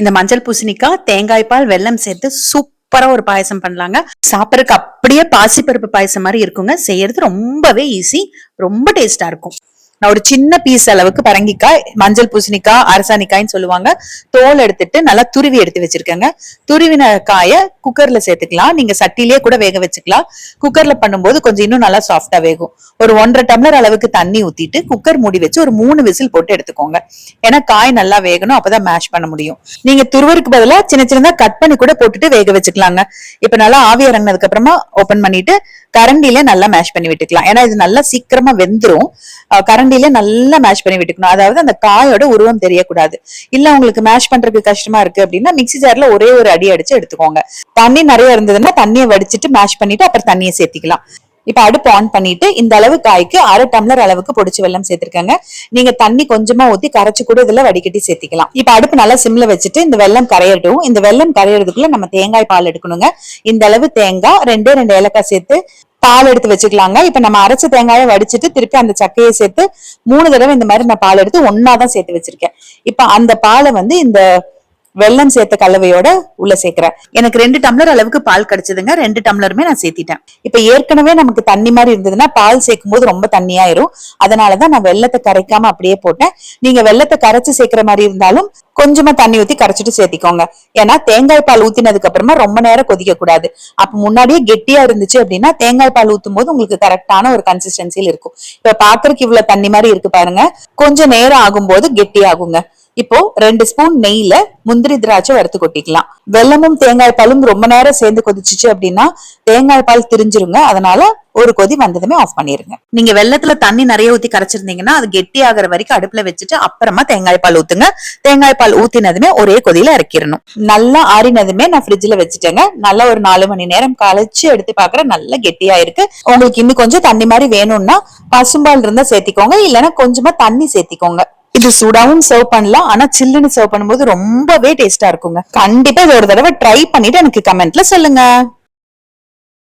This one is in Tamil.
இந்த மஞ்சள் பூசணிக்காய், தேங்காய் பால், வெல்லம் சேர்த்து சூப்பரா ஒரு பாயசம் பண்ணலாங்க. சாப்பிடறதுக்கு அப்படியே பாசிப்பருப்பு பாயசம் மாதிரி இருக்குங்க. செய்யறது ரொம்பவே ஈஸி, ரொம்ப டேஸ்டா இருக்கும். நான் ஒரு சின்ன பீஸ் அளவுக்கு பரங்கிக்காய், மஞ்சள் பூசணிக்காய், அரசாணிக்காய்ன்னு சொல்லுவாங்க, தோல் எடுத்துட்டு நல்லா துருவி எடுத்து வச்சிருக்கேங்க. துருவின காய குக்கர்ல சேர்த்துக்கலாம். நீங்க சட்டிலேயே கூட வேக வச்சுக்கலாம். குக்கர்ல பண்ணும்போது கொஞ்சம் இன்னும் நல்லா சாஃப்டா வேகும். ஒரு 1.5 டம்ளர் அளவுக்கு தண்ணி ஊத்திட்டு குக்கர் மூடி வச்சு ஒரு 3 விசில் போட்டு எடுத்துக்கோங்க. ஏன்னா காய் நல்லா வேகணும், அப்பதான் மேஷ் பண்ண முடியும். நீங்க துருவருக்கு பதிலா சின்ன சின்னதா கட் பண்ணி கூட போட்டுட்டு வேக வச்சுக்கலாங்க. இப்ப நல்லா ஆவி இறங்கினதுக்கு அப்புறமா ஓபன் பண்ணிட்டு கரண்டில நல்லா மேஷ் பண்ணி விட்டுக்கலாம். ஏன்னா இது நல்லா சீக்கிரமா வெந்துரும். கரண்டில நல்லா மேஷ் பண்ணி விட்டுக்கணும். அதாவது அந்த காயோட உருவம் தெரியக்கூடாது. இல்ல உங்களுக்கு மேஷ் பண்றதுக்கு கஷ்டமா இருக்கு அப்படின்னா மிக்ஸி ஜார்ல ஒரே ஒரு அடி அடிச்சு எடுத்துக்கோங்க. தண்ணி நிறைய இருந்ததுன்னா தண்ணியை வடிச்சிட்டு மேஷ் பண்ணிட்டு அப்புறம் தண்ணியை சேர்த்திக்கலாம். இப்ப அடுப்பு ஆன் பண்ணிட்டு இந்த அளவு காய்க்கு 1/2 டம்ளர் அளவுக்கு பொடிச்சு வெல்லம் சேர்த்திருக்காங்க. நீங்க தண்ணி கொஞ்சமா ஊத்தி கரைச்சு கூட இதுல வடிகட்டி சேர்த்திக்கலாம். இப்ப அடுப்பு நல்லா சிம்ல வச்சுட்டு இந்த வெல்லம் கரையட்டும். இந்த வெல்லம் கரையறதுக்குள்ள நம்ம தேங்காய் பால் எடுக்கணுங்க. இந்த அளவு தேங்காய், 2 ஏலக்காய் சேர்த்து பால் எடுத்து வச்சுக்கலாங்க. இப்ப நம்ம அரைச்ச தேங்காயை வடிச்சிட்டு திருப்பி அந்த சக்கையை சேர்த்து 3 தடவை இந்த மாதிரி நான் பால் எடுத்து ஒன்னாதான் சேர்த்து வச்சிருக்கேன். இப்ப அந்த பாலை இந்த வெல்லம் சேர்த்த கலவையோட உள்ள சேர்க்கிறேன். எனக்கு 2 டம்ளர் அளவுக்கு பால் கிடைச்சதுங்க. 2 டம்ளருமே நான் சேர்த்திட்டேன். இப்ப ஏற்கனவே நமக்கு தண்ணி மாதிரி இருந்ததுன்னா பால் சேர்க்கும் போது ரொம்ப தண்ணியாயிரும். அதனாலதான் நான் வெல்லத்தை கரைக்காம அப்படியே போட்டேன். நீங்க வெல்லத்தை கரைச்சு சேர்க்கிற மாதிரி இருந்தாலும் கொஞ்சமா தண்ணி ஊத்தி கரைச்சிட்டு சேர்த்திக்கோங்க. ஏன்னா தேங்காய் பால் ஊத்தினதுக்கு அப்புறமா ரொம்ப நேரம் கொதிக்க கூடாது. அப்ப முன்னாடியே கெட்டியா இருந்துச்சு அப்படின்னா தேங்காய் பால் ஊத்தும் போது உங்களுக்கு கரெக்டான ஒரு கன்சிஸ்டன்சில இருக்கும். இப்ப பாக்குறதுக்கு இவ்வளவு தண்ணி மாதிரி இருக்கு பாருங்க. கொஞ்சம் நேரம் ஆகும் போது கெட்டி ஆகுங்க. இப்போ 2 ஸ்பூன் நெய்ல முந்திரி திராட்சை வறுத்து கொட்டிக்கலாம். வெல்லமும் தேங்காய் பாலும் ரொம்ப நேரம் சேர்ந்து கொதிச்சுச்சு அப்படின்னா தேங்காய் பால் திரிஞ்சிருங்க. அதனால ஒரு கொதி வந்ததுமே ஆஃப் பண்ணிருங்க. நீங்க வெல்லத்துல தண்ணி நிறைய ஊத்தி கரைச்சிருந்தீங்கன்னா அது கெட்டி ஆகிற வரைக்கும் அடுப்புல வச்சுட்டு அப்புறமா தேங்காய் பால் ஊத்துங்க. தேங்காய் பால் ஊத்தினதுமே ஒரே கொதியில இறக்கிடணும். நல்லா ஆறினதுமே நான் ஃப்ரிட்ஜ்ல வச்சுட்டேங்க. நல்லா ஒரு 4 மணி நேரம் கழிச்சு எடுத்து பாக்குறேன், நல்லா கெட்டியா இருக்கு. உங்களுக்கு இன்னும் கொஞ்சம் தண்ணி மாதிரி வேணும்னா பசும்பால் இருந்தா சேர்த்திக்கோங்க, இல்லைன்னா கொஞ்சமா தண்ணி சேர்த்திக்கோங்க. இது சூடாவும் சர்வ் பண்ணலாம். ஆனா சில்லுன்னு சர்வ் பண்ணும்போது ரொம்பவே டேஸ்டா இருக்குங்க. கண்டிப்பா இது ஒரு தடவை ட்ரை பண்ணிட்டு எனக்கு கமெண்ட்ல சொல்லுங்க.